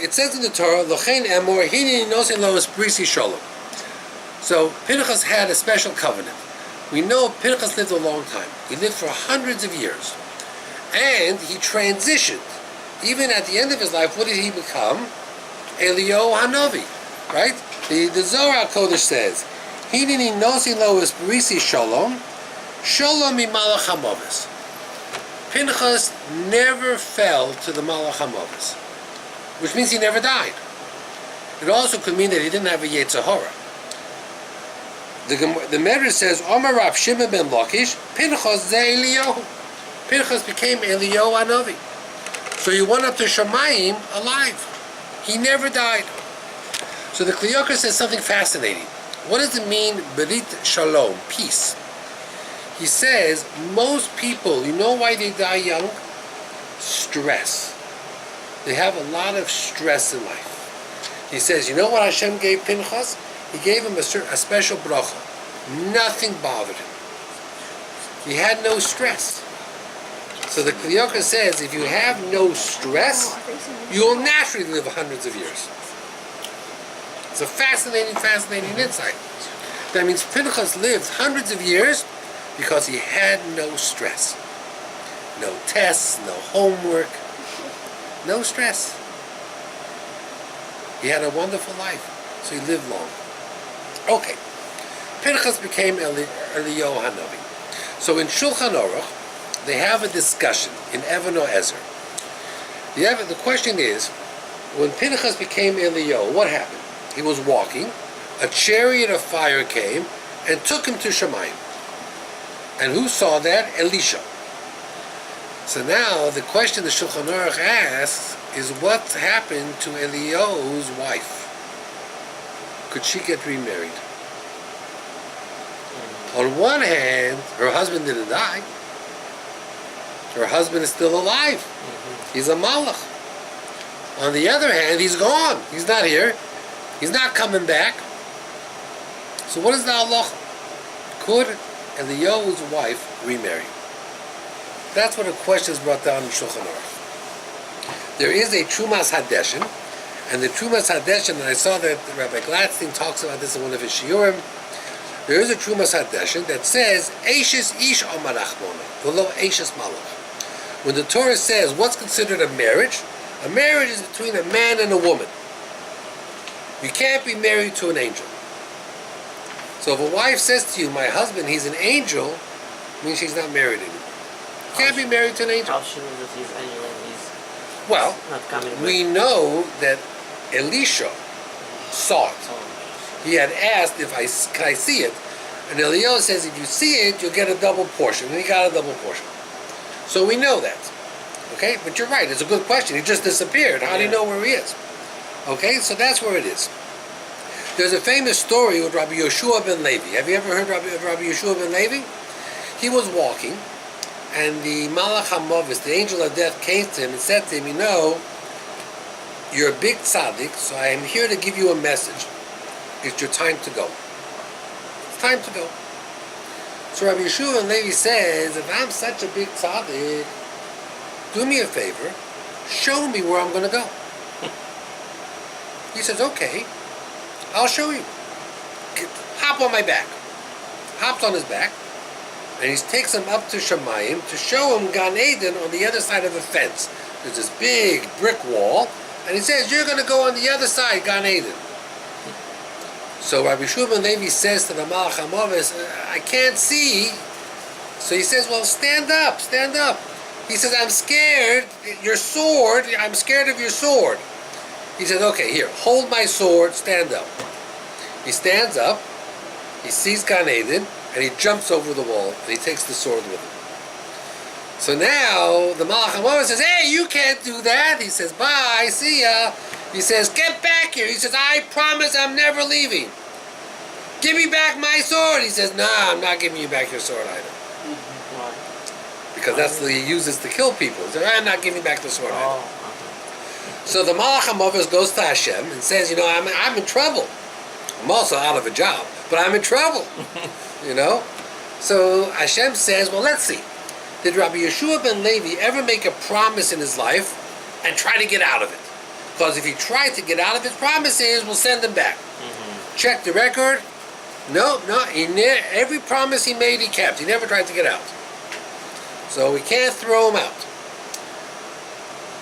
it says in the Torah, Lochein Emor Hini Nosin Lois Brisi Shalom. So Pinchas had a special covenant. We know Pinchas lived a long time. He lived for hundreds of years. And he transitioned. Even at the end of his life, what did he become? Eliyahu Hanavi. Right? The Zohar Kodesh says, Hinini Nosi Lois Brisi Shalom, Shalom Mimalach HaMovis. Pinchas never fell to the Malach HaMovis, which means he never died. It also could mean that he didn't have a Yetzer Hara. The Medrash says, Omar Rav Shimon ben Lakish, Pinchas ze Eliyahu. Pinchas became Eliyahu Hanavi. So he went up to Shemayim alive. He never died. So the Kli Yakar says something fascinating. What does it mean, Berit Shalom, peace? He says, most people, you know why they die young? Stress. They have a lot of stress in life. He says, you know what Hashem gave Pinchas? He gave him a special bracha. Nothing bothered him. He had no stress. So the Kli Yakar says, if you have no stress, you will naturally live hundreds of years. It's a fascinating insight. That means Pinchas lived hundreds of years because he had no stress. No tests, no homework, no stress. He had a wonderful life, so he lived long. Okay, Pinchas became Eliyahu Hanavi. So in Shulchan Aruch, they have a discussion in Even Ezer. The question is, when Pinchas became Eliyahu, what happened? He was walking, a chariot of fire came and took him to Shemayim. And who saw that? Elisha. So now the question the Shulchan Aruch asks is, what happened to Eliyahu's wife? Could she get remarried? On one hand, her husband didn't die. Her husband is still alive. He's a malach. On the other hand, he's gone. He's not here. He's not coming back. So what is the halacha? Could Eliyahu's wife remarry? That's what a question is brought down in Shulchan Aruch. There is a Trumas Hadeshin, and the Trumas Hadeshin, and I saw that Rabbi Gladstein talks about this in one of his shiurim. There is a Trumas Hadeshin that says, Eishes ish amarach mona, v'lo eishes malach. When the Torah says what's considered a marriage is between a man and a woman. You can't be married to an angel. So if a wife says to you, my husband, he's an angel, it means she's not married anymore. You can't be married to an angel. How should we know that he's angel and he's not coming we know that Elisha saw it. He had asked, can I see it? And Eliyahu says, if you see it, you'll get a double portion. And he got a double portion. So we know that. Okay? But you're right, it's a good question. He just disappeared. How do you know where he is? Okay, so that's where it is. There's a famous story with Rabbi Yeshua ben Levi. Have you ever heard of Rabbi Yeshua ben Levi? He was walking, and the Malach HaMovis, the angel of death, came to him and said to him, you know, you're a big tzaddik, so I am here to give you a message. It's your time to go. It's time to go. So Rabbi Yeshua ben Levi says, if I'm such a big tzaddik, do me a favor, show me where I'm going to go. He says, okay, I'll show you. Hop on my back. Hops on his back, and he takes him up to Shemayim to show him Gan Eden on the other side of the fence. There's this big brick wall, and he says, you're going to go on the other side, Gan Eden. So Rabbi Yeshua ben Levi says to the Malach HaMovis, I can't see. So he says, well, stand up, stand up. He says, I'm scared, your sword, I'm scared of your sword. He says, okay, here, hold my sword, stand up. He stands up, he sees Gan Eden, and he jumps over the wall, and he takes the sword with him. So now, the Malach HaMovis says, hey, you can't do that. He says, bye, see ya. He says, get back here. He says, I promise I'm never leaving. Give me back my sword. He says, nah, I'm not giving you back your sword either. Because that's what he uses to kill people. He says, I'm not giving back the sword either. So the Malach HaMovis goes to Hashem and says, you know, I'm in trouble. I'm also out of a job, but I'm in trouble. You know? So Hashem says, well, let's see. Did Rabbi Yeshua ben Levi ever make a promise in his life and try to get out of it? Because if he tried to get out of his promises, we'll send him back. Mm-hmm. Check the record. No, every promise he made, he kept. He never tried to get out. So we can't throw him out.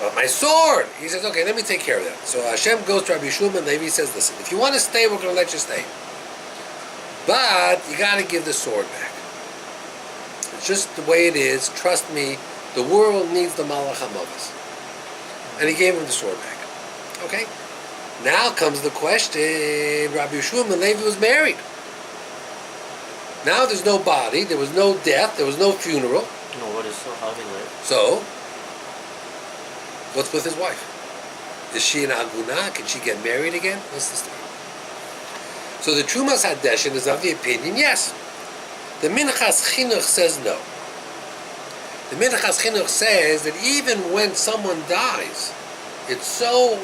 But my sword, he says, okay, let me take care of that. So Hashem goes to Rabbi Shulman, and Levi says, listen, if you want to stay, we're going to let you stay. But you got to give the sword back. It's just the way it is. Trust me, the world needs the Malach HaMavos. And he gave him the sword back. Okay? Now comes the question, Rabbi Shulman Levi was married. Now there's no body, there was no death, there was no funeral. No, what is so how he lived? So, what's with his wife? Is she an Aguna? Can she get married again? What's the story? So the Trumas Hadeshin is of the opinion, yes. The Pinchas Chinuch says no. The Pinchas Chinuch says that even when someone dies, it's so,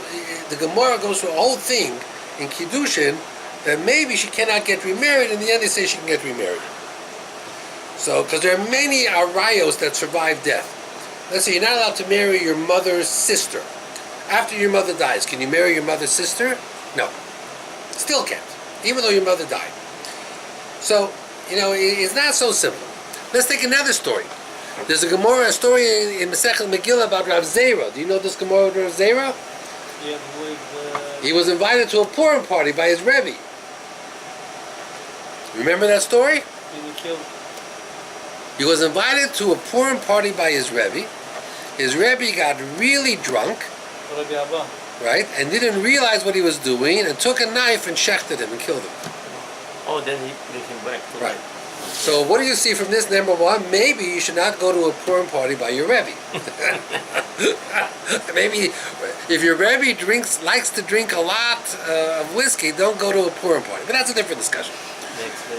the Gemara goes through a whole thing in Kiddushin that maybe she cannot get remarried. In the end, they say she can get remarried. So, because there are many arayos that survive death. Let's say you're not allowed to marry your mother's sister. After your mother dies, can you marry your mother's sister? No. Still can't, even though your mother died. So, it's not so simple. Let's take another story. There's a Gemara, a story in Masechet Megillah about Rav Zera. Do you know this Gemara with Rav Zera? Yeah, He was invited to a Purim party by his Rebbe. Remember that story? He was invited to a Purim party by his Rebbe. His Rebbe got really drunk, right, and didn't realize what he was doing, and took a knife and shechted him and killed him. Oh, then he bring him back to Right. So what do you see from this? Number one, maybe you should not go to a Purim party by your Rebbe. Maybe if your Rebbe likes to drink a lot of whiskey, don't go to a Purim party. But that's a different discussion.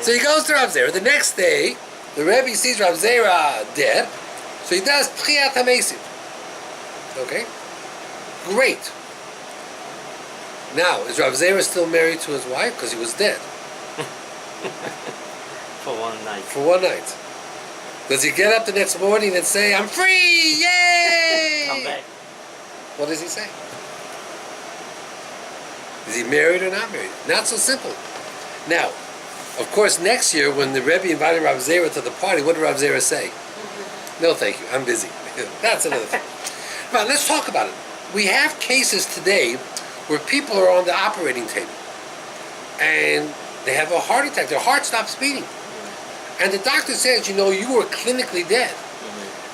So he goes to Rav Zera. The next day, the Rebbe sees Rav Zera dead, so he does Tchiyat HaMesim. Okay? Great. Now, is Rav Zera still married to his wife? Because he was dead. For one night. For one night. Does he get up the next morning and say, I'm free, yay! Come back. What does he say? Is he married or not married? Not so simple. Now, of course, next year when the Rebbe invited Rav Zera to the party, what did Rav Zera say? No, thank you, I'm busy. That's another thing. Now, let's talk about it. We have cases today where people are on the operating table and they have a heart attack, their heart stops beating. And the doctor says, you were clinically dead.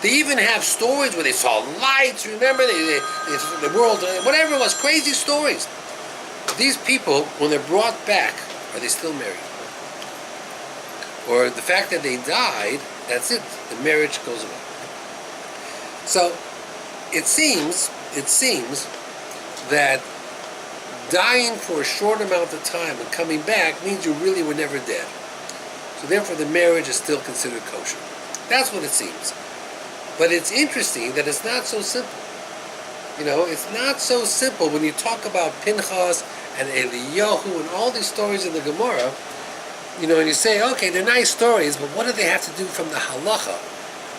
They even have stories where they saw lights, remember, the world, whatever it was, crazy stories. These people, when they're brought back, are they still married? Or the fact that they died, that's it, the marriage goes away. So, it seems that dying for a short amount of time and coming back means you really were never dead. So therefore the marriage is still considered kosher. That's what it seems. But it's interesting that it's not so simple. It's not so simple when you talk about Pinchas and Eliyahu and all these stories in the Gemara, and you say, okay, they're nice stories, but what do they have to do from the halacha?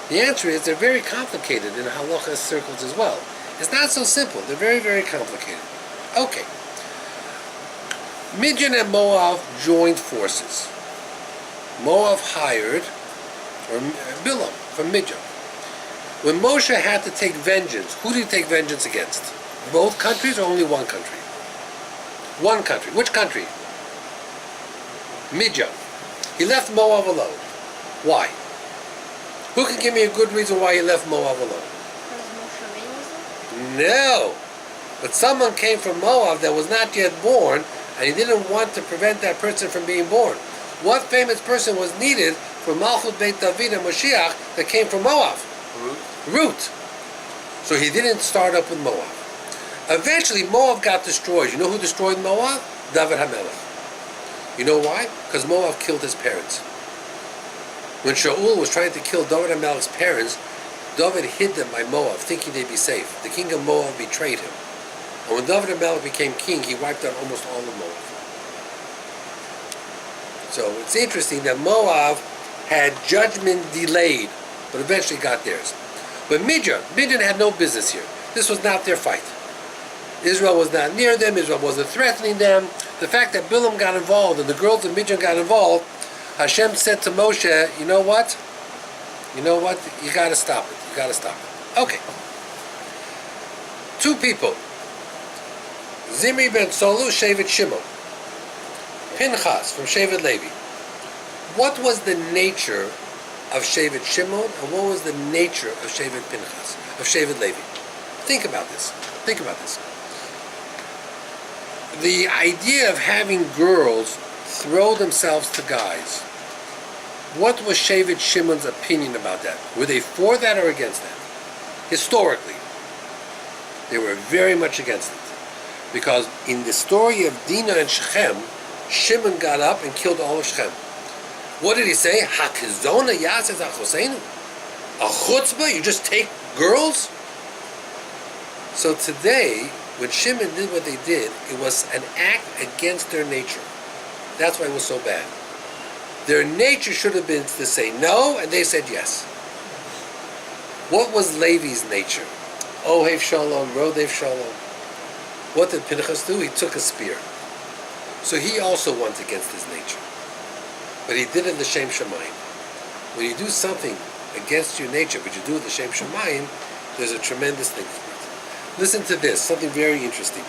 The answer is they're very complicated in halacha circles as well. It's not so simple. They're very, very complicated. Okay. Midian and Moab joined forces. Moab hired, or Bilam from Midian. When Moshe had to take vengeance, who did he take vengeance against? Both countries or only one country? One country. Which country? Midian. He left Moab alone. Why? Who can give me a good reason why he left Moab alone? No. But someone came from Moab that was not yet born, and he didn't want to prevent that person from being born. What famous person was needed for Malchut Beit David and Moshiach that came from Moab? Ruth. So he didn't start up with Moab. Eventually, Moab got destroyed. You know who destroyed Moab? David HaMelech. You know why? Because Moab killed his parents. When Shaul was trying to kill David HaMelech's parents, David hid them by Moab, thinking they'd be safe. The king of Moab betrayed him. And when David HaMelech became king, he wiped out almost all of Moab. So it's interesting that Moab had judgment delayed, but eventually got theirs. But Midian had no business here. This was not their fight. Israel was not near them. Israel wasn't threatening them. The fact that Bilam got involved and the girls of Midian got involved, Hashem said to Moshe, you know what? You got to stop it. You got to stop it. Okay. Two people. Zimri ben Solu, Shevet Shimon. Pinchas from Shevet Levi. What was the nature of Shevet Shimon and what was the nature of Shevet Pinchas, of Shevet Levi? Think about this. Think about this. The idea of having girls throw themselves to guys. What was Shevet Shimon's opinion about that? Were they for that or against that? Historically, they were very much against it. Because in the story of Dinah and Shechem, Shimon got up and killed all of Shechem. What did he say? Hakizona yasez achosenu? A chutzpah? You just take girls? So today, when Shimon did what they did, it was an act against their nature. That's why it was so bad. Their nature should have been to say no, and they said yes. What was Levi's nature? Ohev Shalom, Rodev Shalom. What did Pinchas do? He took a spear. So he also went against his nature. But he did it l'shem shamayim. When you do something against your nature, but you do it l'shem shamayim, there's a tremendous thing for it. Listen to this, something very interesting.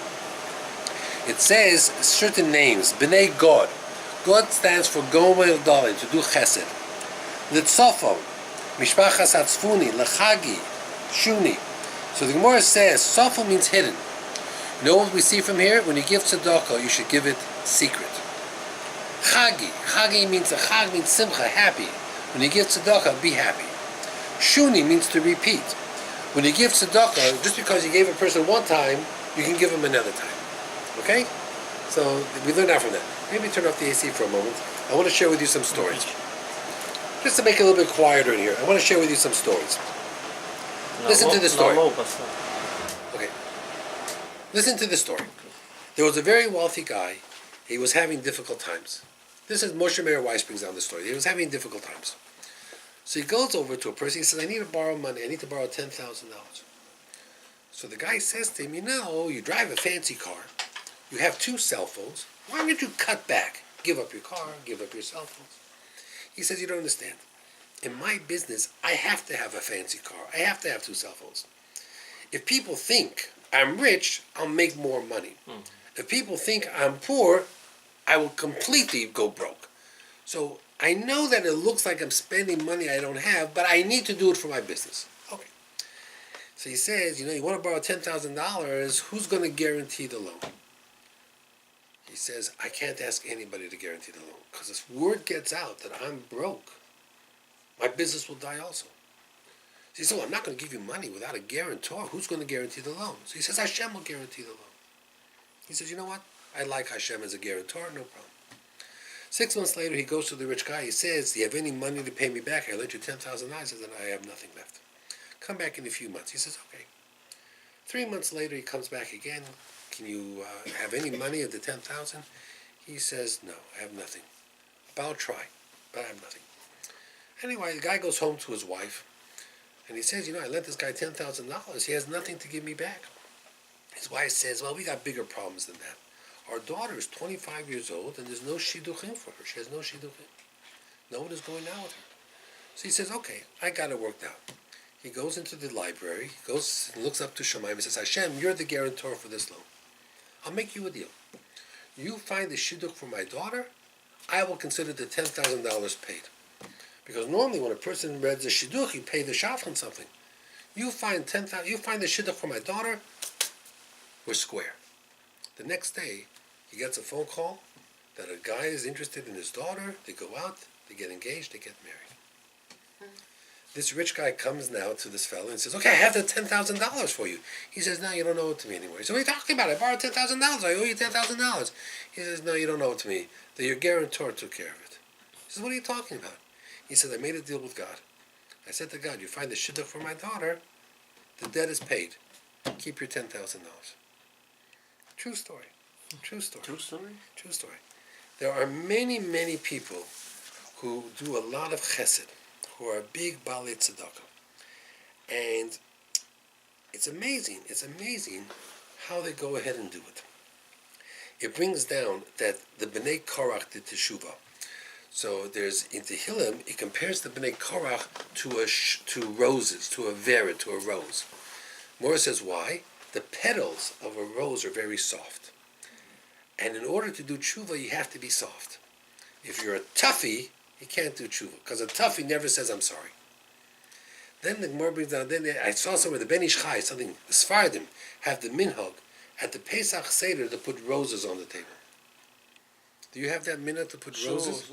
It says certain names, B'nai God. God stands for Gomer Dalin, to do chesed. Litzofo, Mishpachas Hatzfuni, Lechagi, Shuni. So the Gemara says, Sofo means hidden. You know what we see from here? When you give tzedakah, you should give it secret. Chagi. Chagi means, a chag means simcha, happy. When you give tzedakah, be happy. Shuni means to repeat. When you give tzedakah, just because you gave a person one time, you can give him another time. Okay? So we learn that from that. Maybe turn off the AC for a moment. I want to share with you some stories. Just to make it a little bit quieter in here, I want to share with you some stories. Listen to the story. Okay. Listen to the story. There was a very wealthy guy. He was having difficult times. This is Moshe Meir Weiss brings down the story. He was having difficult times. So he goes over to a person. He says, I need to borrow money. I need to borrow $10,000. So the guy says to him, you drive a fancy car. You have 2 cell phones. Why don't you cut back? Give up your car, give up your cell phones. He says, you don't understand. In my business, I have to have a fancy car. I have to have 2 cell phones. If people think I'm rich, I'll make more money. If people think I'm poor, I will completely go broke. So I know that it looks like I'm spending money I don't have, but I need to do it for my business. Okay. So he says, you want to borrow $10,000, who's going to guarantee the loan? He says, I can't ask anybody to guarantee the loan, because if word gets out that I'm broke, my business will die also. So he says, I'm not going to give you money without a guarantor. Who's going to guarantee the loan? So he says, Hashem will guarantee the loan. He says, you know what? I like Hashem as a guarantor, no problem. 6 months later, he goes to the rich guy. He says, do you have any money to pay me back? I lent you $10,000. He says, I have nothing left. Come back in a few months. He says, okay. 3 months later, he comes back again. Can you have any money of the $10,000? He says, no, I have nothing. But I'll try, but I have nothing. Anyway, the guy goes home to his wife, and he says, I lent this guy $10,000. He has nothing to give me back. His wife says, well, we got bigger problems than that. Our daughter is 25 years old, and there's no shidduchim for her. She has no shidduchim. No one is going out with her. So he says, okay, I got it worked out. He goes into the library, he goes and looks up to Shemaim and says, Hashem, you're the guarantor for this loan. I'll make you a deal. You find the shidduch for my daughter, I will consider the $10,000 paid. Because normally when a person reads a shidduch, you pay the shafran something. You find the shidduch for my daughter, we're square. The next day, he gets a phone call that a guy is interested in his daughter. They go out, they get engaged, they get married. This rich guy comes now to this fellow and says, okay, I have the $10,000 for you. He says, no, you don't owe it to me anymore. He says, what are you talking about? I borrowed $10,000. I owe you $10,000. He says, no, you don't owe it to me. Your guarantor took care of it. He says, what are you talking about? He said, I made a deal with God. I said to God, you find the shidduch for my daughter, the debt is paid. Keep your $10,000. True story. True story. True story? True story. There are many, many people who do a lot of chesed, who are big balei tzedakah. And it's amazing how they go ahead and do it. It brings down that the Bnei Korach did Teshuvah. So there's in Tehillim, it compares the Bnei Korach to roses, to a vered, to a rose. Morah says why? The petals of a rose are very soft. And in order to do tshuva, you have to be soft. If you're a toughie, you can't do tshuva, because a toughie never says, I'm sorry. Then the Gemara brings down, I saw somewhere, the Ben Ish Chai, something, the Sfardim, have the minhag, at the Pesach Seder, to put roses on the table. Do you have that minhag to put roses?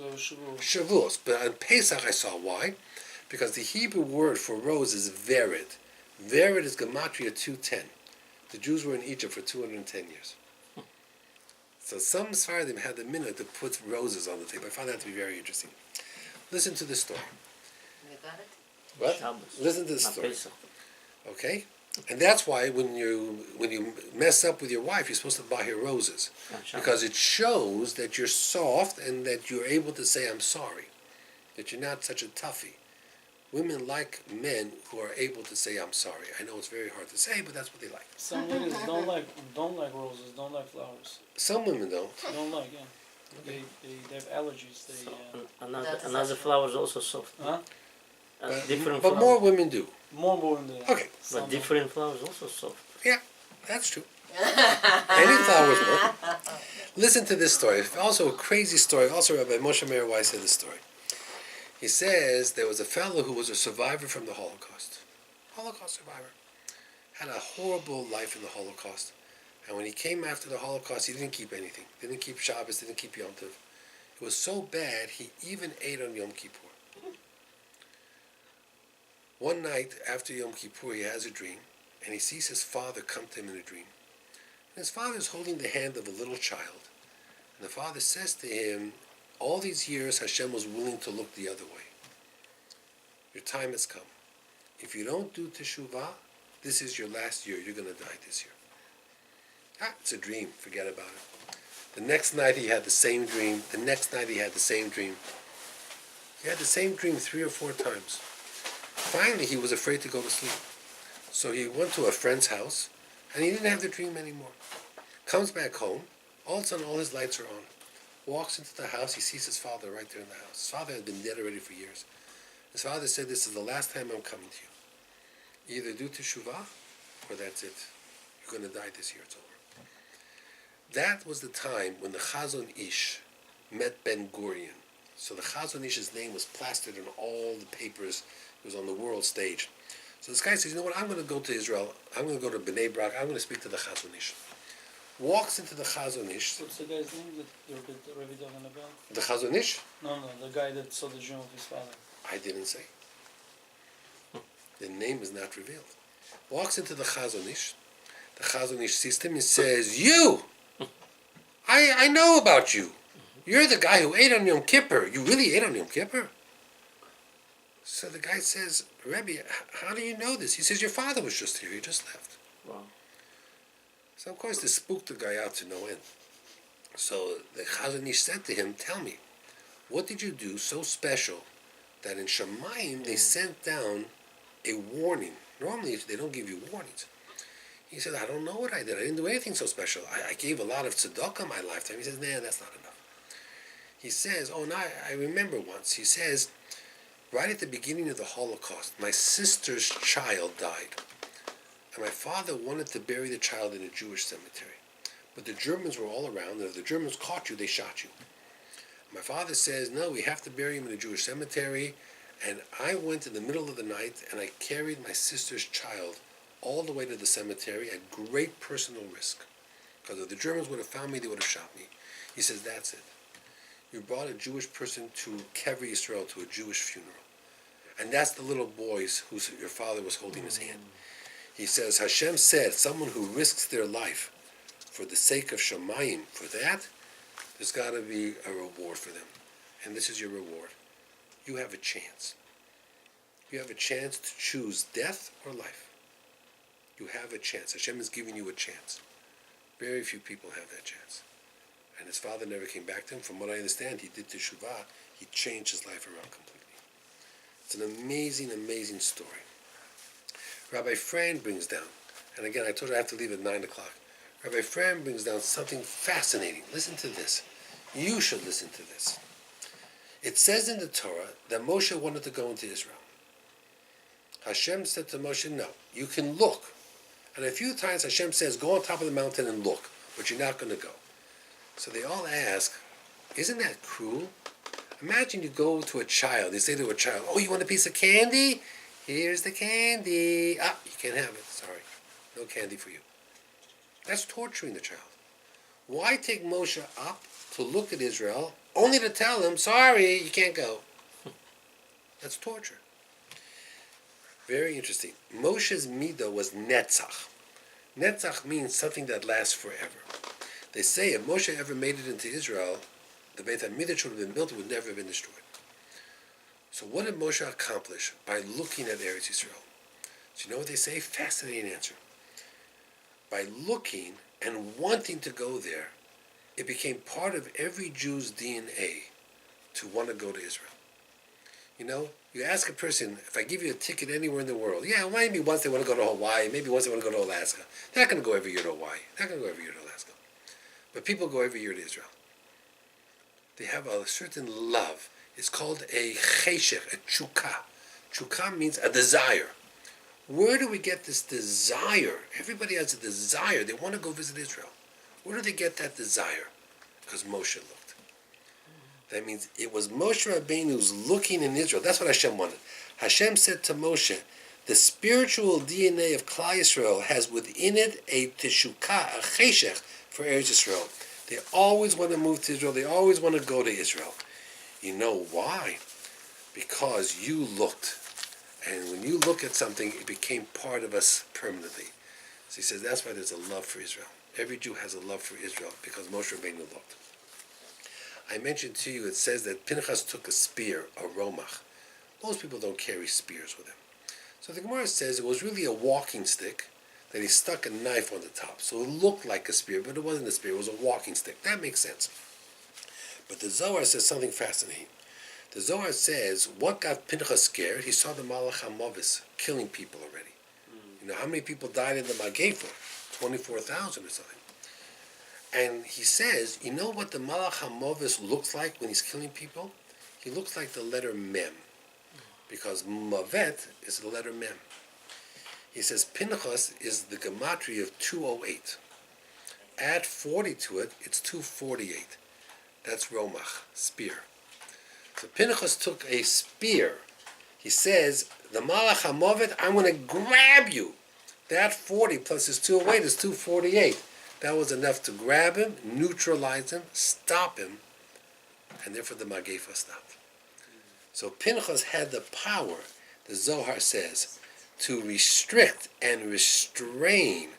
Shavuos. But on Pesach I saw why. Because the Hebrew word for rose is vered. Vered is Gematria 210. The Jews were in Egypt for 210 years. So some Sfardim had the minhag to put roses on the table. I found that to be very interesting. Listen to this story. You got it? What? Shabbos. Listen to this story. Pesach. Okay? And that's why when you mess up with your wife, you're supposed to buy her roses. Because it shows that you're soft and that you're able to say, I'm sorry. That you're not such a toughie. Women like men who are able to say, I'm sorry. I know it's very hard to say, but that's what they like. Some women don't like roses, don't like flowers. Some women don't. Don't like, yeah. They have allergies. They, Another flower is also soft. huh? Different But flowers. more women do. More than that. Okay. But different flowers also soft. Yeah, that's true. Any flowers work. Listen to this story. Also a crazy story. Also Rabbi Moshe Meir Weiss said this story. He says there was a fellow who was a survivor from the Holocaust. Holocaust survivor. Had a horrible life in the Holocaust. And when he came after the Holocaust, he didn't keep anything. Didn't keep Shabbos, didn't keep Yom Tov. It was so bad, he even ate on Yom Kippur. One night after Yom Kippur, he has a dream, and he sees his father come to him in a dream. And his father is holding the hand of a little child. And the father says to him, all these years Hashem was willing to look the other way. Your time has come. If you don't do teshuvah, this is your last year. You're going to die this year. It's a dream. Forget about it. The next night he had the same dream. The next night he had the same dream. He had the same dream 3 or 4 times. Finally, he was afraid to go to sleep. So he went to a friend's house, and he didn't have the dream anymore. Comes back home. All of a sudden, all his lights are on. Walks into the house. He sees his father right there in the house. His father had been dead already for years. His father said, this is the last time I'm coming to you. Either do teshuvah, or that's it. You're going to die this year. It's over. That was the time when the Chazon Ish met Ben Gurion. So the Chazon Ish's name was plastered in all the papers. It was on the world stage. So this guy says, you know what, I'm going to go to Israel. I'm going to go to Bnei Brak. I'm going to speak to the Chazon Ish. Walks into the Chazon Ish. What's the guy's name that Rabbi talking about? The Chazon Ish? No, the guy that saw the dream of his father. I didn't say. The name is not revealed. Walks into the Chazon Ish. The Chazon Ish sees him and says, you! I know about you. You're the guy who ate on Yom Kippur. You really ate on Yom Kippur? So the guy says, Rabbi, how do you know this? He says, your father was just here. He just left. Wow. So of course this spooked the guy out to no end. So the Chazon Ish said to him, tell me, what did you do so special that in Shemayim they sent down a warning? Normally they don't give you warnings. He said, I don't know what I did. I didn't do anything so special. I gave a lot of tzedakah my lifetime. He says, nah, that's not enough. He says, oh, no, I remember once. He says, right at the beginning of the Holocaust, my sister's child died. And my father wanted to bury the child in a Jewish cemetery. But the Germans were all around, and if the Germans caught you, they shot you. My father says, no, we have to bury him in a Jewish cemetery. And I went in the middle of the night, and I carried my sister's child all the way to the cemetery at great personal risk. Because if the Germans would have found me, they would have shot me. He says, that's it. You brought a Jewish person to Kever Yisrael, to a Jewish funeral. And that's the little boys who your father was holding his hand. He says, Hashem said, someone who risks their life for the sake of Shemayim, for that, there's got to be a reward for them. And this is your reward. You have a chance. You have a chance to choose death or life. You have a chance. Hashem is giving you a chance. Very few people have that chance. And his father never came back to him. From what I understand, he did teshuvah. He changed his life around completely. It's an amazing, amazing story. Rabbi Ephraim brings down, and again, I told you I have to leave at 9 o'clock. Rabbi Ephraim brings down something fascinating. Listen to this. You should listen to this. It says in the Torah that Moshe wanted to go into Israel. Hashem said to Moshe, no, you can look. And a few times Hashem says, go on top of the mountain and look, but you're not going to go. So they all ask, isn't that cruel? Imagine you go to a child, you say to a child, oh, you want a piece of candy? Here's the candy. Ah, you can't have it, sorry. No candy for you. That's torturing the child. Why take Moshe up to look at Israel, only to tell him, sorry, you can't go? That's torture. Very interesting. Moshe's midah was netzach. Netzach means something that lasts forever. They say if Moshe ever made it into Israel, the Beit HaMikdash would have been built, it would never have been destroyed. So what did Moshe accomplish by looking at Eretz Yisrael? So you know what they say? Fascinating answer. By looking and wanting to go there, it became part of every Jew's DNA to want to go to Israel. You know, you ask a person, if I give you a ticket anywhere in the world, yeah, maybe once they want to go to Hawaii, maybe once they want to go to Alaska. They're not going to go every year to Hawaii. They're not going to go every year to Alaska. But people go every year to Israel. They have a certain love. It's called a cheshech, a chukah. Chukah means a desire. Where do we get this desire? Everybody has a desire. They want to go visit Israel. Where do they get that desire? Because Moshe looked. That means it was Moshe Rabbeinu's looking in Israel. That's what Hashem wanted. Hashem said to Moshe, the spiritual DNA of Klal Yisrael has within it a teshukah, a cheshech for Eretz Yisrael. They always want to move to Israel. They always want to go to Israel. You know why? Because you looked. And when you look at something, it became part of us permanently. So he says that's why there's a love for Israel. Every Jew has a love for Israel because Moshe Rabbeinu looked. I mentioned to you, it says that Pinchas took a spear, a romach. Most people don't carry spears with them. So the Gemara says it was really a walking stick that he stuck a knife on the top. So it looked like a spear, but it wasn't a spear, it was a walking stick. That makes sense. But the Zohar says something fascinating. The Zohar says, what got Pinchas scared? He saw the Malach HaMovis killing people already. You know, how many people died in the Magefa? 24,000 or something. And he says, you know what the Malach HaMovis looks like when he's killing people? He looks like the letter Mem. Because Mavet is the letter Mem. He says Pinchas is the gematria of 208. Add 40 to it, it's 248. That's Romach, spear. So Pinchas took a spear. He says, the Malach HaMovet, I'm going to grab you. That 40 plus his 208 is 248. That was enough to grab him, neutralize him, stop him, and therefore the Magefa stopped. So Pinchas had the power, the Zohar says, to restrict and restrain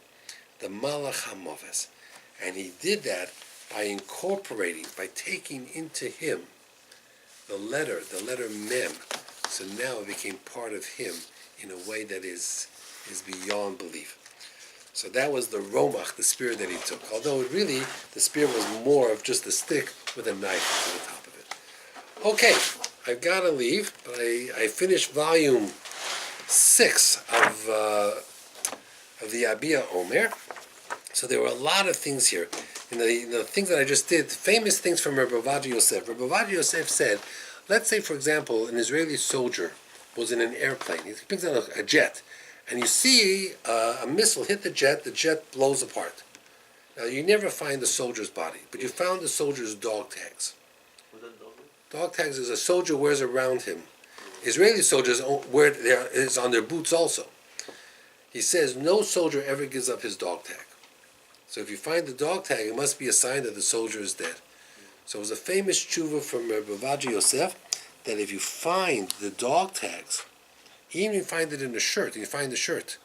the Malach HaMoves. And he did that by incorporating, by taking into him the letter Mem. So now it became part of him in a way that is beyond belief. So that was the Romach, the spear that he took. Although really, the spear was more of just a stick with a knife to the top of it. Okay, I've got to leave, but I finished volume 6 of the Abia Omer. So there were a lot of things here. The things that I just did, famous things from Rabbi Yosef. Rabbi Yosef said, let's say, for example, an Israeli soldier was in an airplane. He picks up a jet, and you see a missile hit the jet blows apart. Now, you never find the soldier's body, but you found the soldier's dog tags. Dog tags is a soldier wears around him. Israeli soldiers wear it is on their boots also. He says no soldier ever gives up his dog tag. So if you find the dog tag, it must be a sign that the soldier is dead. So it was a famous tshuva from Rabbi Yosef that if you find the dog tags, even if you find it in a shirt, and you find the shirt,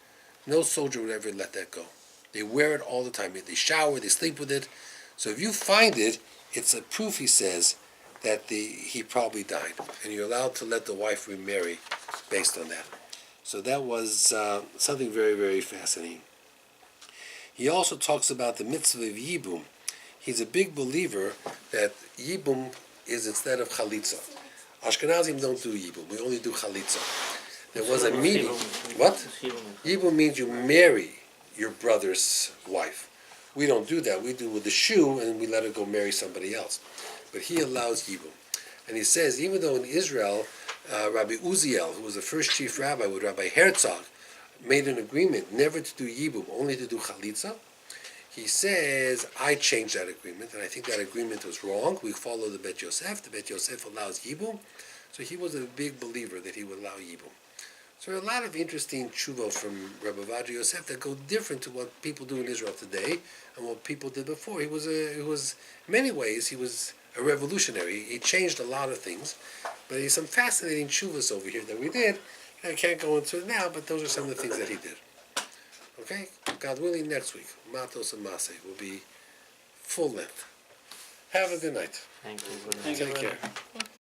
no soldier would ever let that go. They wear it all the time. They shower, they sleep with it. So if you find it, it's a proof, he says, that he probably died. And you're allowed to let the wife remarry based on that. So that was something very, very fascinating. He also talks about the mitzvah of Yibum. He's a big believer that Yibum is instead of Chalitza. Ashkenazim don't do Yibum. We only do Chalitza. There was a meeting. What? Yibum means you marry your brother's wife. We don't do that. We do with the shoe, and we let her go marry somebody else. But he allows Yibum. And he says, even though in Israel, Rabbi Uziel, who was the first chief rabbi with Rabbi Herzog, made an agreement never to do Yibum, only to do Chalitza, he says, I changed that agreement, and I think that agreement was wrong. We follow the Bet Yosef. The Bet Yosef allows Yibum. So he was a big believer that he would allow Yibum. So there are a lot of interesting tshuvot from Rabbi Vadri Yosef that go different to what people do in Israel today and what people did before. He was in many ways, he was a revolutionary. He changed a lot of things. But there's some fascinating tshuvos over here that we did. I can't go into it now, but those are some of the things that he did. Okay? God willing, next week, Matos and Maseh will be full length. Have a good night. Thank you. Good night. Thank you Take very care. much.